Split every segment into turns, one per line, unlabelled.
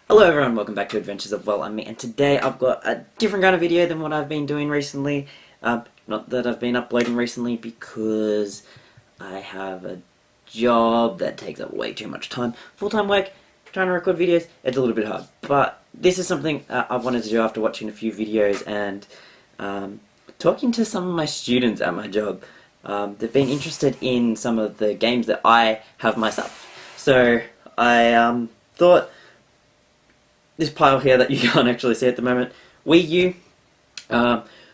Hello everyone, welcome back to Adventures of WellUmMe, and today I've got a different kind of video than what I've been doing recently. Not that I've been uploading recently because I have a job that takes up way too much time. Full-time work, trying to record videos, it's a little bit hard. But this is something I wanted to do after watching a few videos and talking to some of my students at my job. They've been interested in some of the games that I have myself. So I thought this pile here that you can't actually see at the moment, Wii U,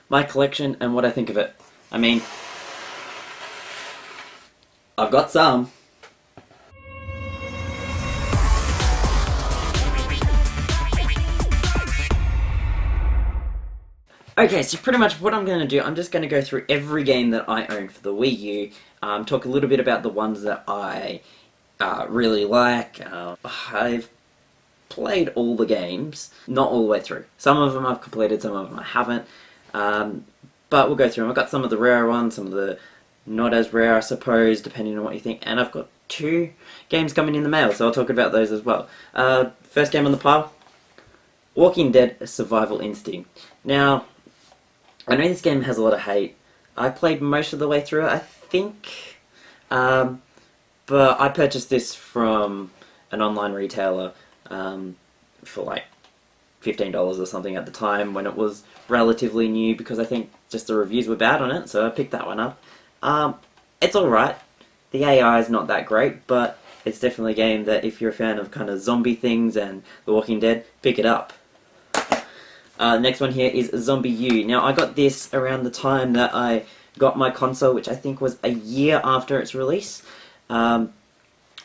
my collection and what I think of it. I mean, I've got some. Okay, so pretty much what I'm going to do, I'm just going to go through every game that I own for the Wii U, talk a little bit about the ones that I really like. I've played all the games, not all the way through. Some of them I've completed, some of them I haven't, but we'll go through them. I've got some of the rare ones, some of the not as rare, I suppose, depending on what you think, and I've got 2 games coming in the mail, so I'll talk about those as well. First game on the pile, Walking Dead Survival Instinct. Now, I know this game has a lot of hate. I played most of the way through it, I think, but I purchased this from an online retailer for like $15 or something at the time when it was relatively new, because I think just the reviews were bad on it, so I picked that one up. It's alright. The AI is not that great, but it's definitely a game that if you're a fan of kind of zombie things and The Walking Dead, pick it up. Next one here is Zombie U. Now, I got this around the time that I got my console, which I think was a year after its release.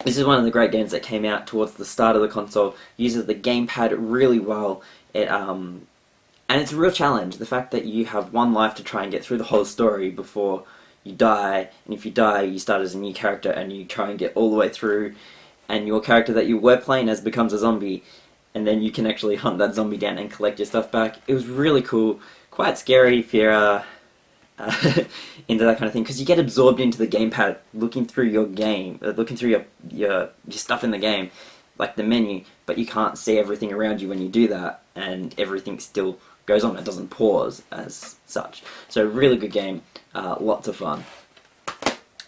This is one of the great games that came out towards the start of the console. Uses the gamepad really well. And it's a real challenge. The fact that you have one life to try and get through the whole story before you die. And if you die, you start as a new character and you try and get all the way through. And your character that you were playing as becomes a zombie. And then you can actually hunt that zombie down and collect your stuff back. It was really cool. Quite scary if you're into that kind of thing, because you get absorbed into the gamepad, looking through your game, looking through your stuff in the game, like the menu, but you can't see everything around you when you do that, and everything still goes on. It doesn't pause as such. So really good game, lots of fun.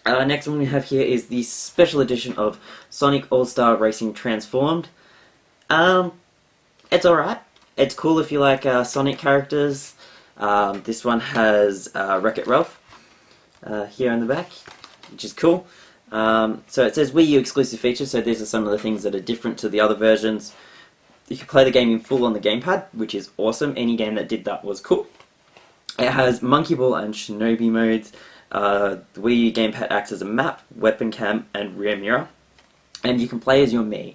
Next one we have here is the special edition of Sonic All-Star Racing Transformed. It's alright. It's cool if you like Sonic characters. This one has WreckIt Ralph here in the back, which is cool. So it says Wii U exclusive features, so these are some of the things that are different to the other versions. You can play the game in full on the gamepad, which is awesome. Any game that did that was cool. It has Monkey Ball and Shinobi modes. The Wii U gamepad acts as a map, weapon cam, and rear mirror. And you can play as your Mii.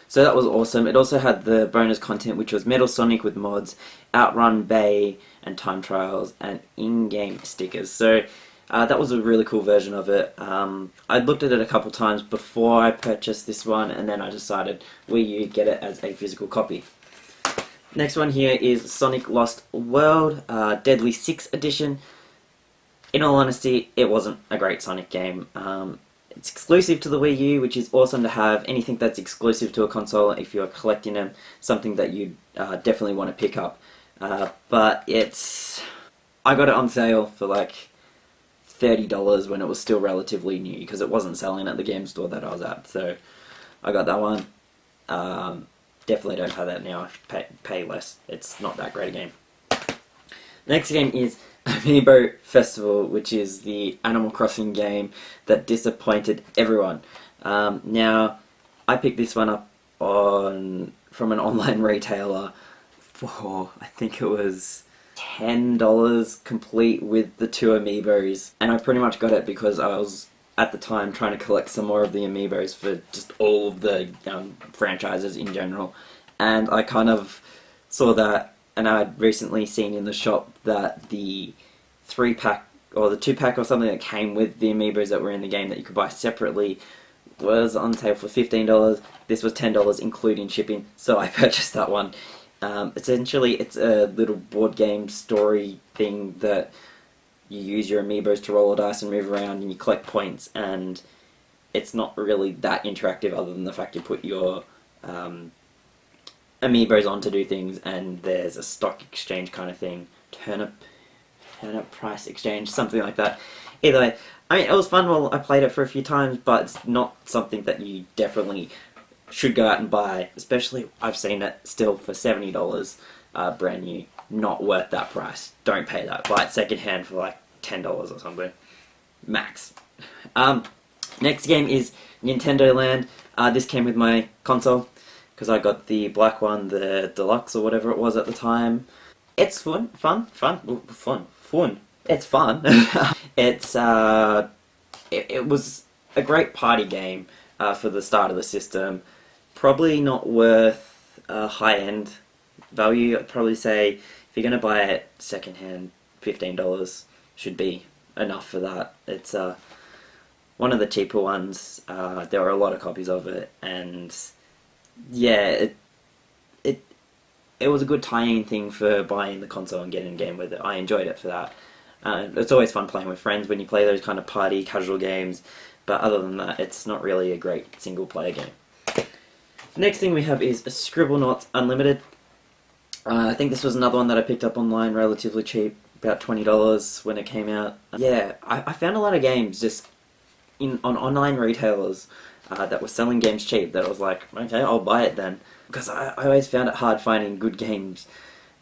So that was awesome. It also had the bonus content, which was Metal Sonic with mods, Outrun Bay, and time trials, and in-game stickers. So that was a really cool version of it. I looked at it a couple times before I purchased this one, and then I decided Wii U get it as a physical copy. Next one here is Sonic Lost World, Deadly 6 Edition. In all honesty, it wasn't a great Sonic game. It's exclusive to the Wii U, which is awesome to have. Anything that's exclusive to a console, if you're collecting them, something that you definitely want to pick up. But I got it on sale for like $30 when it was still relatively new, because it wasn't selling at the game store that I was at. So I got that one. Definitely don't have that now. Pay less. It's not that great a game. Next game is Amiibo Festival, which is the Animal Crossing game that disappointed everyone. Now, I picked this one up from an online retailer for, I think it was $10 complete with the 2 Amiibos, and I pretty much got it because I was at the time trying to collect some more of the Amiibos for just all of the franchises in general, and I kind of saw that. And I'd recently seen in the shop that the 3-pack or the 2-pack or something that came with the Amiibos that were in the game that you could buy separately was on sale for $15. This was $10 including shipping, so I purchased that one. Essentially, it's a little board game story thing that you use your Amiibos to roll a dice and move around, and you collect points, and it's not really that interactive other than the fact you put your amiibos on to do things, and there's a stock exchange kind of thing, turnip price exchange, something like that. Either way, I mean, it was fun while I played it for a few times, but it's not something that you definitely should go out and buy, especially I've seen it still for $70, brand new. Not worth that price. Don't pay that. Buy it secondhand for like $10 or something. Max. Next game is Nintendo Land. This came with my console, because I got the black one, the deluxe or whatever it was at the time. It's fun. It's fun. It was a great party game for the start of the system. Probably not worth high-end value. I'd probably say if you're going to buy it second-hand, $15 should be enough for that. It's one of the cheaper ones. There were a lot of copies of it, and yeah, it was a good tie-in thing for buying the console and getting a game with it. I enjoyed it for that. It's always fun playing with friends when you play those kind of party casual games, but other than that, it's not really a great single-player game. The next thing we have is Scribblenauts Unlimited. I think this was another one that I picked up online relatively cheap, about $20 when it came out. Yeah, I found a lot of games just on online retailers that were selling games cheap that I was like, okay, I'll buy it then. Because I always found it hard finding good games,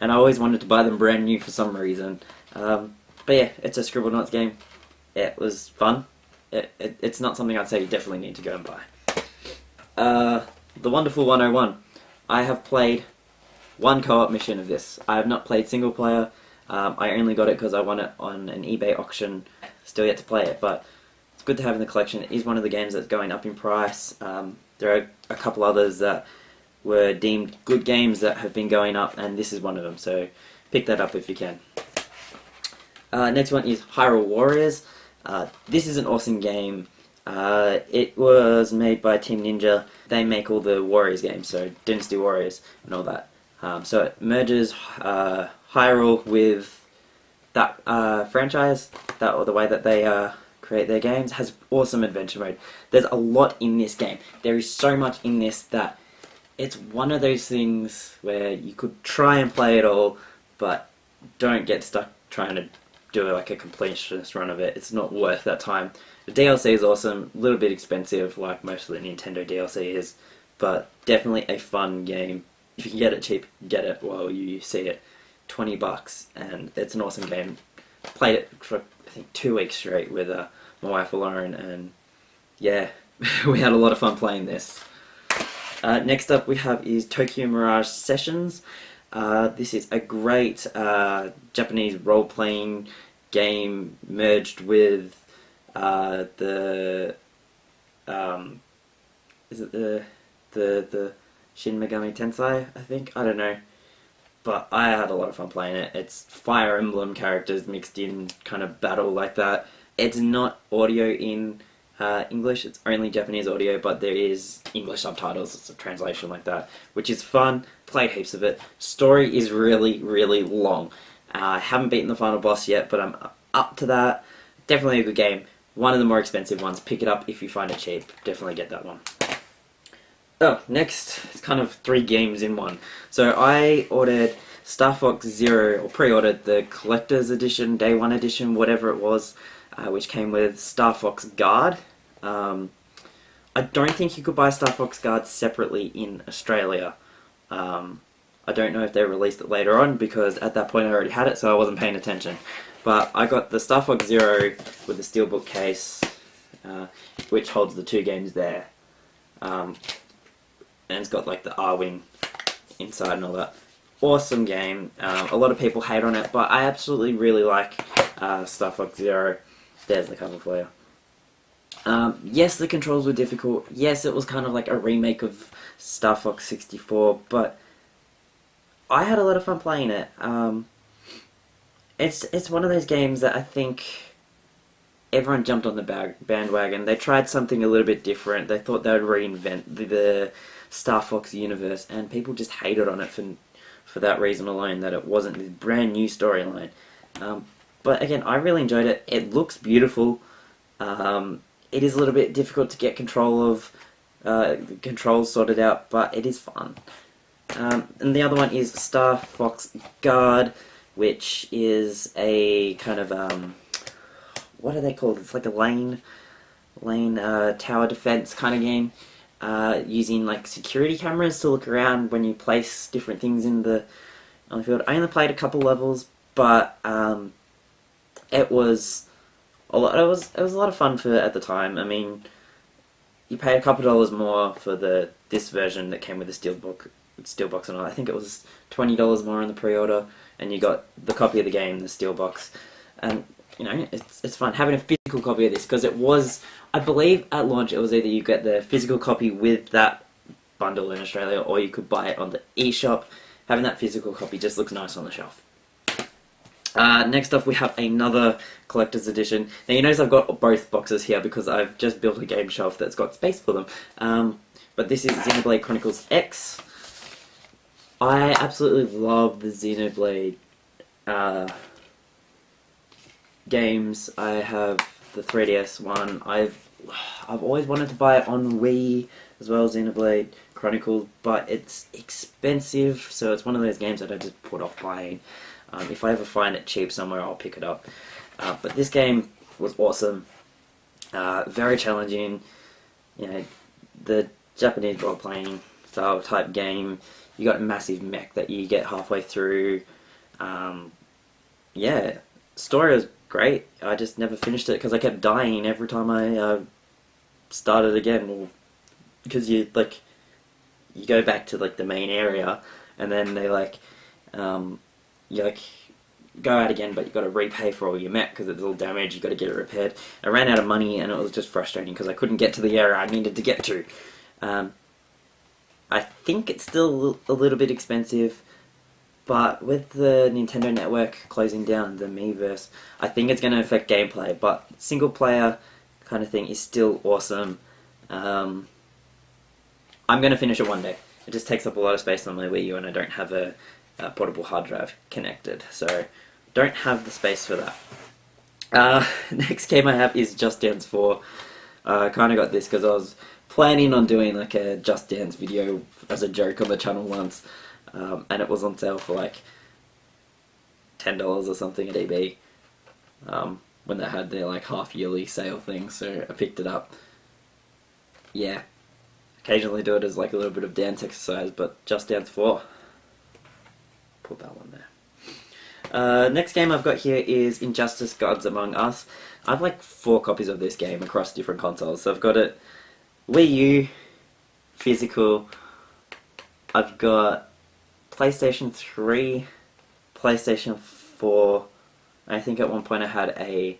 and I always wanted to buy them brand new for some reason. But yeah, it's a Scribblenauts game. It was fun. It's not something I'd say you definitely need to go and buy. The Wonderful 101. I have played one co-op mission of this. I have not played single player. I only got it because I won it on an eBay auction. Still yet to play it, but it's good to have in the collection. It is one of the games that's going up in price. There are a couple others that were deemed good games that have been going up, and this is one of them, so pick that up if you can. Next one is Hyrule Warriors. This is an awesome game. It was made by Team Ninja. They make all the Warriors games, so Dynasty Warriors and all that. So it merges Hyrule with that franchise, or the way that they create their games. Has awesome adventure mode. There's a lot in this game. There is so much in this that it's one of those things where you could try and play it all, but don't get stuck trying to do like a completionist run of it. It's not worth that time. The DLC is awesome, a little bit expensive like most of the Nintendo DLC is, but definitely a fun game. If you can get it cheap, get it while you see it. $20, and it's an awesome game. Played it for I think 2 weeks straight with my wife alone, and yeah, we had a lot of fun playing this. Next up we have is Tokyo Mirage Sessions. This is a great Japanese role-playing game merged with is it the Shin Megami Tensei, I think? I don't know. But I had a lot of fun playing it. It's Fire Emblem characters mixed in kind of battle like that. It's not audio in English, it's only Japanese audio, but there is English subtitles, it's a translation like that, which is fun. Played heaps of it. Story is really, really long. I haven't beaten the final boss yet, but I'm up to that. Definitely a good game. One of the more expensive ones. Pick it up if you find it cheap. Definitely get that one. Oh, next, it's kind of 3 games in one. So I ordered Star Fox Zero, or pre-ordered the Collector's Edition, Day 1 Edition, whatever it was, which came with Star Fox Guard. I don't think you could buy Star Fox Guard separately in Australia. I don't know if they released it later on, because at that point I already had it, so I wasn't paying attention. But I got the Star Fox Zero with the steelbook case, which holds the 2 games there. And it's got like the R-Wing inside and all that. Awesome game. A lot of people hate on it, but I absolutely really like Star Fox Zero. There's the cover for you. Yes, the controls were difficult. Yes, it was kind of like a remake of Star Fox 64, but I had a lot of fun playing it. It's one of those games that I think everyone jumped on the bandwagon. They tried something a little bit different. They thought they would reinvent the Star Fox universe, and people just hated on it for that reason alone, that it wasn't this brand new storyline. But again, I really enjoyed it. It looks beautiful. It is a little bit difficult to get control of, controls sorted out, but it is fun. And the other one is Star Fox Guard, which is a kind of what are they called? It's like a lane tower defense kind of game, using like security cameras to look around when you place different things on the field. I only played a couple levels, but it was a lot. It was a lot of fun for at the time. I mean, you pay a couple dollars more for this version that came with the steelbox and all. I think it was $20 more in the pre-order, and you got the copy of the game, the steelbox, and you know it's fun having a physical copy of this, because it was, I believe at launch it was either you get the physical copy with that bundle in Australia, or you could buy it on the eShop. Having that physical copy just looks nice on the shelf. Next off we have another collector's edition. Now you notice I've got both boxes here because I've just built a game shelf that's got space for them. But this is Xenoblade Chronicles X. I absolutely love the Xenoblade games. I have the 3DS one. I've always wanted to buy it on Wii as well, Xenoblade Chronicles, but it's expensive, so it's one of those games that I just put off buying. If I ever find it cheap somewhere, I'll pick it up. But this game was awesome. Very challenging. You know, the Japanese role-playing style type game. You got a massive mech that you get halfway through. Yeah, story was great. I just never finished it because I kept dying every time I started again. Because you go back to like the main area, and then they you go out again, but you got to repay for all your mech because it's all damaged. You got to get it repaired. I ran out of money, and it was just frustrating because I couldn't get to the area I needed to get to. I think it's still a little bit expensive, but with the Nintendo Network closing down, the Miiverse, I think it's going to affect gameplay. But single player kind of thing is still awesome. I'm going to finish it one day. It just takes up a lot of space on my Wii U, and I don't have a portable hard drive connected, so don't have the space for that. Next game I have is Just Dance 4. I kind of got this because I was planning on doing like a Just Dance video as a joke on the channel once, and it was on sale for like $10 or something at EB, when they had their like half-yearly sale thing, so I picked it up. Yeah, occasionally do it as like a little bit of dance exercise, but Just Dance 4. Put that one there. Next game I've got here is Injustice Gods Among Us. I have like 4 copies of this game across different consoles. So I've got it Wii U, physical. I've got PlayStation 3, PlayStation 4. I think at one point I had a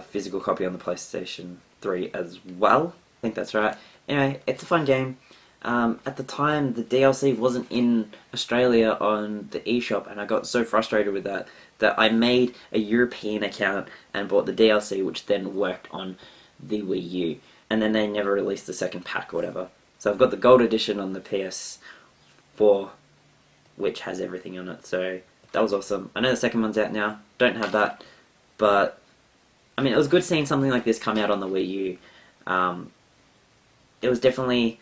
physical copy on the PlayStation 3 as well. I think that's right. Anyway, it's a fun game. At the time, the DLC wasn't in Australia on the eShop, and I got so frustrated with that I made a European account and bought the DLC, which then worked on the Wii U. And then they never released the second pack or whatever. So I've got the Gold Edition on the PS4, which has everything on it, so that was awesome. I know the second one's out now, don't have that, but I mean, it was good seeing something like this come out on the Wii U. It was definitely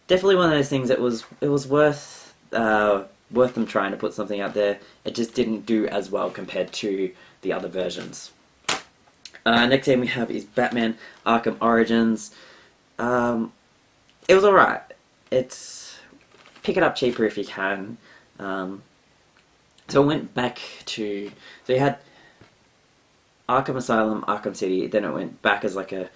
one of those things that was worth them trying to put something out there. It just didn't do as well compared to the other versions. Next game we have is Batman Arkham Origins. It was alright. Pick it up cheaper if you can. So I went back to... So you had Arkham Asylum, Arkham City, then it went back as like a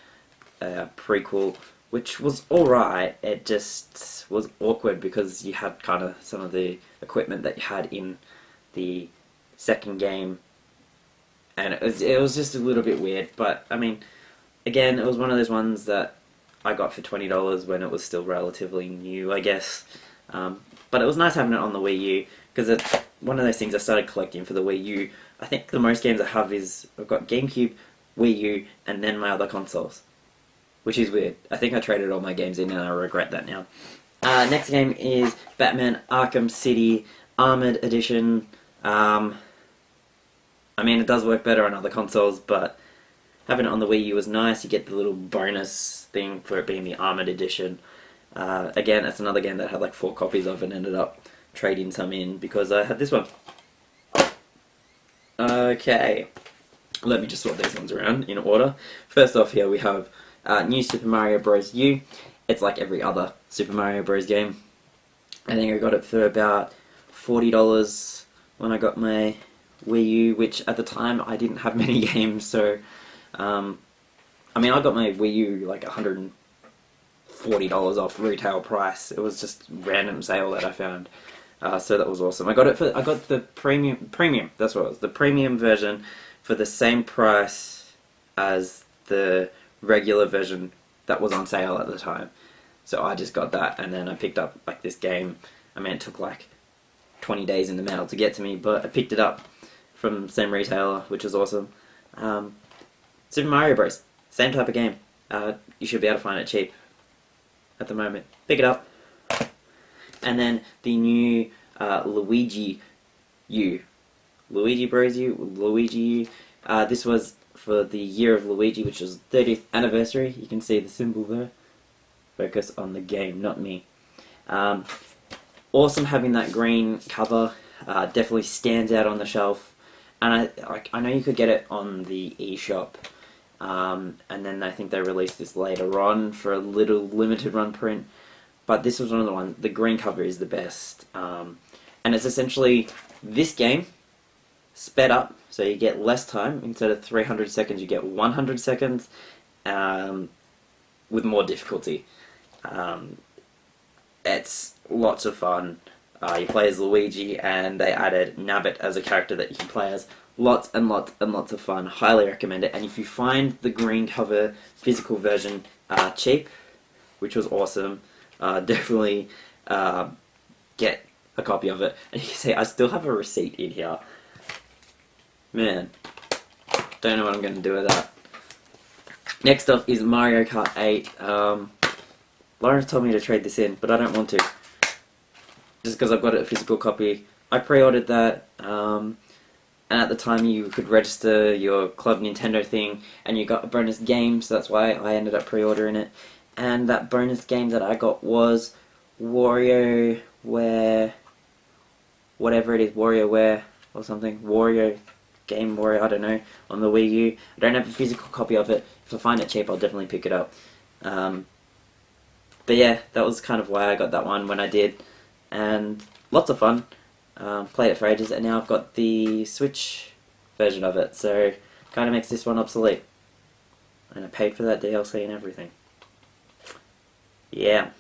prequel, which was alright. It just was awkward because you had kind of some of the equipment that you had in the second game, and it was just a little bit weird. But I mean, again, it was one of those ones that I got for $20 when it was still relatively new, I guess. But it was nice having it on the Wii U, because it's one of those things I started collecting for the Wii U. I think the most games I have is I've got GameCube, Wii U, and then my other consoles, which is weird. I think I traded all my games in and I regret that now. Next game is Batman Arkham City Armored Edition. I mean, it does work better on other consoles, but having it on the Wii U was nice. You get the little bonus thing for it being the Armored Edition. Again, it's another game that I had like 4 copies of and ended up trading some in because I had this one. Okay, let me just sort these ones around in order. First off here we have New Super Mario Bros. U. It's like every other Super Mario Bros. Game. I think I got it for about $40 when I got my Wii U, which at the time I didn't have many games, so I mean I got my Wii U like $140 off retail price. It was just random sale that I found. So that was awesome. I got the premium, that's what it was, the premium version for the same price as the regular version that was on sale at the time. So I just got that, and then I picked up like this game. I mean, it took like 20 days in the mail to get to me, but I picked it up from the same retailer, which was awesome. Super Mario Bros. Same type of game. You should be able to find it cheap at the moment. Pick it up. And then the new Luigi U. Luigi Bros. U. Luigi U. This was for the year of Luigi, which was 30th anniversary. You can see the symbol there. Focus on the game, not me. Awesome having that green cover. Definitely stands out on the shelf. And I know you could get it on the eShop. And then I think they released this later on for a little limited run print. But this was one of the ones. The green cover is the best. And it's essentially this game sped up. So you get less time. Instead of 300 seconds, you get 100 seconds with more difficulty. It's lots of fun. You play as Luigi, and they added Nabbit as a character that you can play as. Lots and lots and lots of fun. Highly recommend it. And if you find the green cover physical version cheap, which was awesome, definitely get a copy of it. And you can see I still have a receipt in here. Man, don't know what I'm going to do with that. Next up is Mario Kart 8. Lawrence told me to trade this in, but I don't want to. Just because I've got a physical copy. I pre-ordered that, and at the time you could register your Club Nintendo thing, and you got a bonus game, so that's why I ended up pre-ordering it. And that bonus game that I got was WarioWare, whatever it is, WarioWare or something, Game Warrior, I don't know, on the Wii U. I don't have a physical copy of it. If I find it cheap, I'll definitely pick it up. But yeah, that was kind of why I got that one when I did. And lots of fun. Played it for ages, and now I've got the Switch version of it, so kind of makes this one obsolete. And I paid for that DLC and everything. Yeah.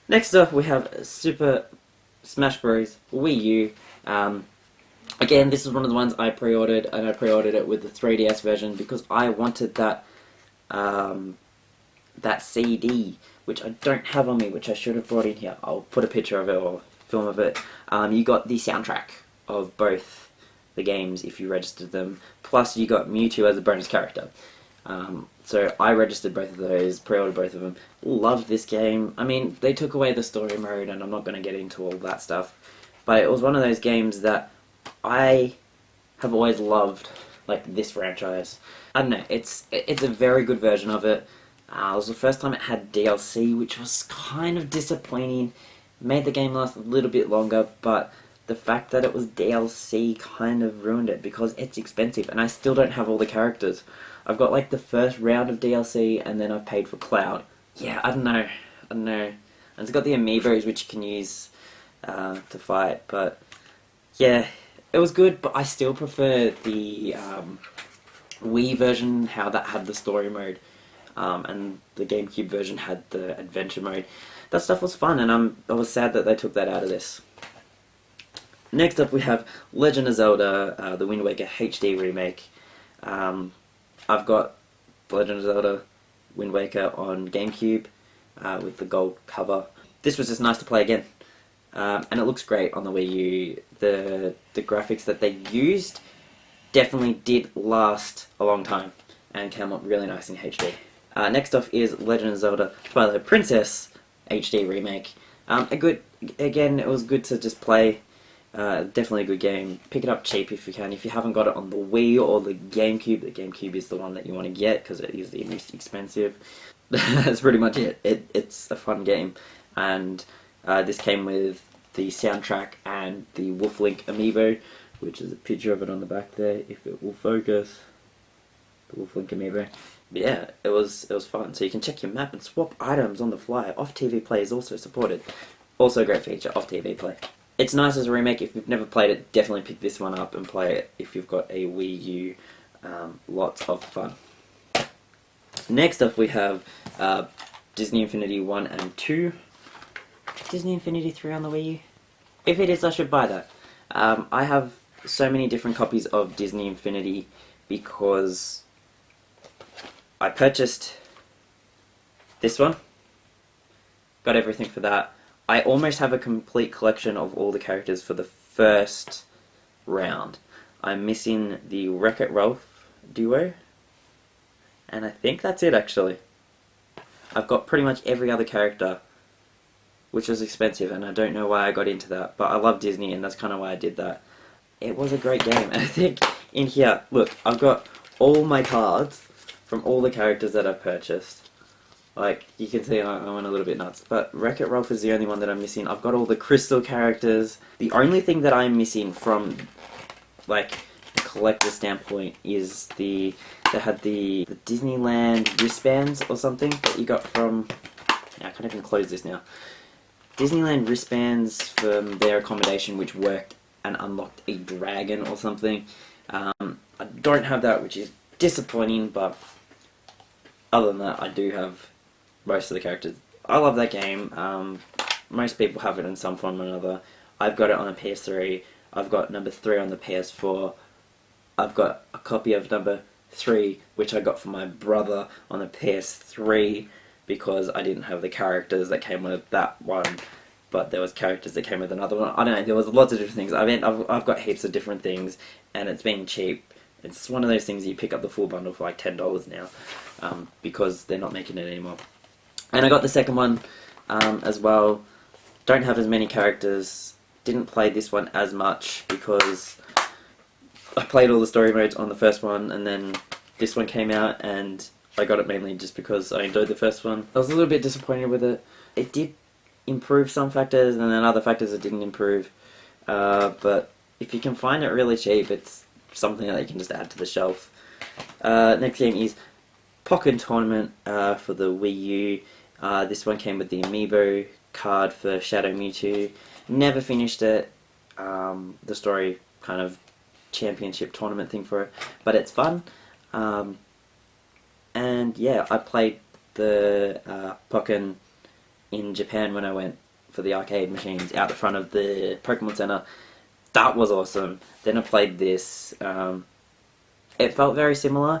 Next up we have Super Smash Bros. Wii U. Again, this is one of the ones I pre-ordered, and I pre-ordered it with the 3DS version because I wanted that that CD, which I don't have on me, which I should have brought in here. I'll put a picture of it or film of it. You got the soundtrack of both the games if you registered them, plus you got Mewtwo as a bonus character. So I registered both of those, pre-ordered both of them. Loved this game. I mean, they took away the story mode, and I'm not going to get into all that stuff, but it was one of those games that I have always loved, like this franchise. I don't know, it's a very good version of it. It was the first time it had DLC, which was kind of disappointing. Made the game last a little bit longer, but the fact that it was DLC kind of ruined it because it's expensive, and I still don't have all the characters. I've got like the first round of DLC, and then I've paid for Cloud. Yeah, I don't know. And it's got the amiibos which you can use to fight, but yeah, it was good, but I still prefer the Wii version, how that had the story mode, and the GameCube version had the adventure mode. That stuff was fun, and I was sad that they took that out of this. Next up we have Legend of Zelda, the Wind Waker HD remake. I've got Legend of Zelda Wind Waker on GameCube with the gold cover. This was just nice to play again. And it looks great on the Wii U. The graphics that they used definitely did last a long time and came up really nice in HD. Next off is Legend of Zelda Twilight Princess HD remake. Again, it was good to just play. Definitely a good game. Pick it up cheap if you can. If you haven't got it on the Wii or the GameCube is the one that you want to get because it is the most expensive. That's pretty much it. It's a fun game, and this came with the soundtrack and the Wolf Link amiibo, which is a picture of it on the back there, if it will focus. The Wolf Link amiibo. But yeah, it was fun. So you can check your map and swap items on the fly. Off TV play is also supported. Also a great feature, off TV play. It's nice as a remake. If you've never played it, definitely pick this one up and play it if you've got a Wii U. Lots of fun. Next up we have Disney Infinity 1 and 2. Disney Infinity 3 on the Wii U? If it is, I should buy that. I have so many different copies of Disney Infinity because I purchased this one. Got everything for that. I almost have a complete collection of all the characters for the first round. I'm missing the WreckIt Ralph duo. And I think that's it, actually. I've got pretty much every other character, which was expensive, and I don't know why I got into that, but I love Disney, and that's kind of why I did that. It was a great game, and I think in here, look, I've got all my cards from all the characters that I've purchased. Like, you can see I went a little bit nuts, but WreckIt Ralph is the only one that I'm missing. I've got all the crystal characters. The only thing that I'm missing from, like, a collector standpoint is they had the Disneyland wristbands or something that you got from, I can't even close this now. Disneyland wristbands from their accommodation which worked and unlocked a dragon or something. I don't have that, which is disappointing, but other than that I do have most of the characters. I love that game. Most people have it in some form or another. I've got it on a PS3. I've got number 3 on the PS4. I've got a copy of number 3, which I got from my brother on the PS3 because I didn't have the characters that came with that one, but there was characters that came with another one. I don't know, there was lots of different things. I've got heaps of different things, and it's been cheap. It's one of those things you pick up the full bundle for like $10 now, because they're not making it anymore. And I got the second one as well. Don't have as many characters. Didn't play this one as much because I played all the story modes on the first one, and then this one came out, and I got it mainly just because I enjoyed the first one. I was a little bit disappointed with it. It did improve some factors, and then other factors it didn't improve. But if you can find it really cheap, it's something that you can just add to the shelf. Next game is Pokken Tournament for the Wii U. This one came with the amiibo card for Shadow Mewtwo. Never finished it. The story kind of championship tournament thing for it, but it's fun. And yeah, I played the Pokken in Japan when I went for the arcade machines out the front of the Pokemon Center. That was awesome. Then I played this. It felt very similar,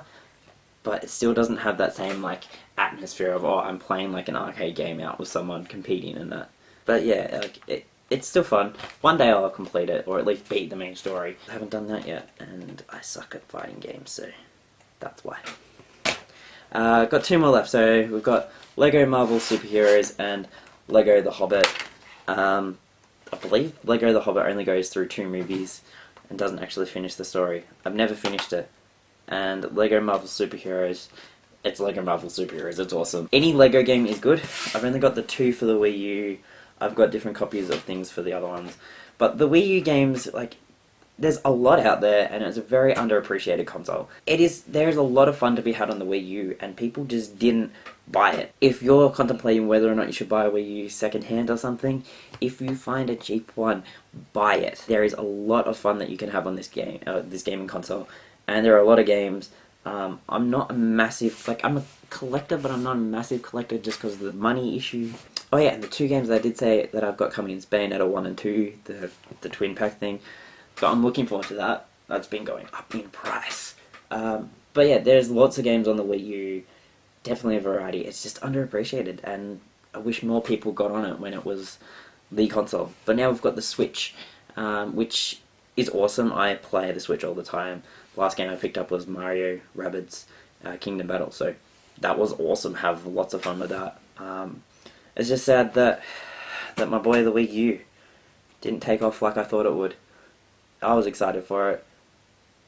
but it still doesn't have that same like atmosphere of, oh, I'm playing like an arcade game out with someone competing in that. But yeah, like it's still fun. One day I'll complete it, or at least beat the main story. I haven't done that yet, and I suck at fighting games, so that's why. Got 2 more left, so we've got Lego Marvel Superheroes and Lego The Hobbit. I believe Lego The Hobbit only goes through 2 movies and doesn't actually finish the story. I've never finished it. And Lego Marvel Superheroes, it's Lego Marvel Superheroes, it's awesome. Any Lego game is good. I've only got the 2 for the Wii U. I've got different copies of things for the other ones. But the Wii U games, like, there's a lot out there, and it's a very underappreciated console. There's a lot of fun to be had on the Wii U, and people just didn't buy it. If you're contemplating whether or not you should buy a Wii U secondhand or something, if you find a cheap one, buy it. There is a lot of fun that you can have on this gaming console, and there are a lot of games. I'm not a massive, like, I'm a collector, but I'm not a massive collector just because of the money issue. Oh yeah, and the 2 games I did say that I've got coming is Bayonetta 1 and 2, the twin pack thing. So I'm looking forward to that. That's been going up in price. But yeah, there's lots of games on the Wii U. Definitely a variety. It's just underappreciated, and I wish more people got on it when it was the console. But now we've got the Switch, which is awesome. I play the Switch all the time. The last game I picked up was Mario Rabbids Kingdom Battle, so that was awesome. Have lots of fun with that. It's just sad that my boy the Wii U didn't take off like I thought it would. I was excited for it,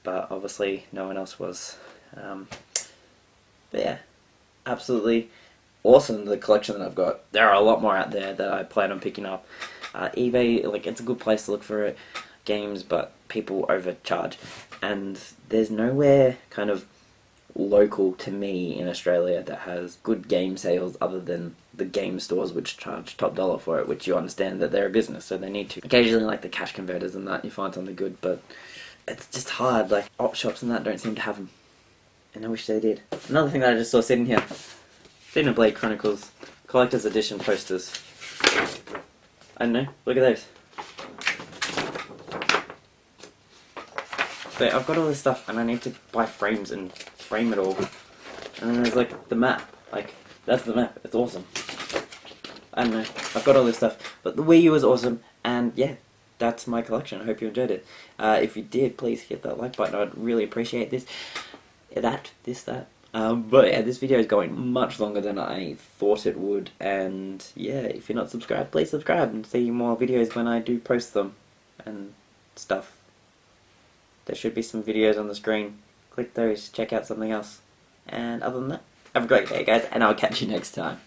but obviously no one else was. But yeah, absolutely awesome, the collection that I've got. There are a lot more out there that I plan on picking up. eBay, like, it's a good place to look for games, but people overcharge. And there's nowhere kind of local to me in Australia that has good game sales other than the game stores which charge top dollar for it, which you understand that they're a business, so they need to. Occasionally, like the cash converters and that, you find something good, but it's just hard. Like, op shops and that don't seem to have them, and I wish they did. Another thing that I just saw sitting here, Xenoblade Chronicles Collector's Edition posters. I don't know, look at those. But I've got all this stuff and I need to buy frames and frame it all. And then there's like the map. Like, that's the map. It's awesome. I don't know. I've got all this stuff. But the Wii U is awesome. And yeah, that's my collection. I hope you enjoyed it. If you did, please hit that like button. I'd really appreciate this. That. But yeah, this video is going much longer than I thought it would. And yeah, if you're not subscribed, please subscribe and see more videos when I do post them. And stuff. There should be some videos on the screen. Click those, check out something else. And other than that, have a great day, guys, and I'll catch you next time.